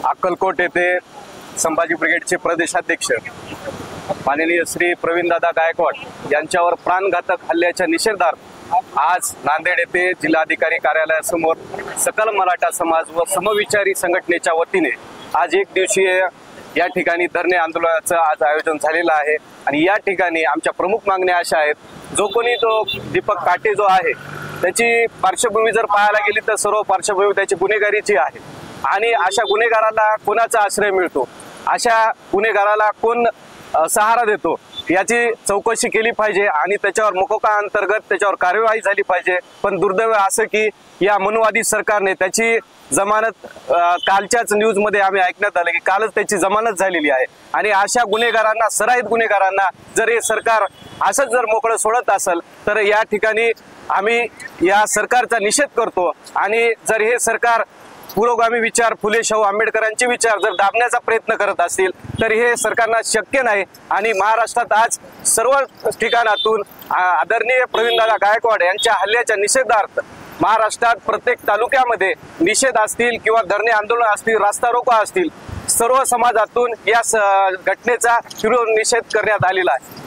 अक्कलकोट येथे संभाजी ब्रिगेडचे प्रदेशाध्यक्ष माननीय श्री प्रवीणदादा गायकवाड यांच्यावर प्राणघातक हल्ल्याच्या निषेधार्थ आज नांदेड येथे जिल्हाधिकारी कार्यालयासमोर सकल मराठा समाज व समविचारी संघटनेच्या वतीने आज एक दिवसीय या ठिकाणी धरणे आंदोलनाचं आज आयोजन झालेलं आहे। आणि या ठिकाणी आमच्या प्रमुख मागण्या अशा आहेत, जो कोणी तो दीपक काटे जो आहे त्याची पार्श्वभूमी जर पाहायला गेली तर सर्व पार्श्वभूमी त्याची गुन्हेगारीची आहे आणि अशा गुन्हेगाराला कोणाचा आश्रय मिळतो, अशा गुन्हेगाराला कोण सहारा देतो याची चौकशी केली पाहिजे आणि त्याच्यावर मोकोका अंतर्गत त्याच्यावर कार्यवाही झाली पाहिजे। पण दुर्दैव असं की या मनुवादी सरकारने त्याची जमानत कालच्याच न्यूज मध्ये आम्ही ऐकण्यात आलं की कालच त्याची जमानत झालेली आहे आणि अशा गुन्हेगारांना, सराईत गुन्हेगारांना जर हे सरकार असंच जर मोकळं सोडत असेल तर या ठिकाणी आम्ही या सरकारचा निषेध करतो। आणि जर हे सरकार पुरोगामी विचार, फुले शाहू आंबेडकरांचे विचार जर दाबण्याचा प्रयत्न करत असतील तर हे सरकारला शक्य नाही। आणि महाराष्ट्रात आज सर्व ठिकाणातून आदरणीय प्रवीणदादा गायकवाड यांच्या हल्ल्याच्या निषेधार्थ महाराष्ट्रात प्रत्येक तालुक्यामध्ये निषेध असतील किंवा धरणे आंदोलन असतील, रास्ता रोको असतील, सर्व समाजातून या घटनेचा तीव्र निषेध करण्यात आलेला आहे।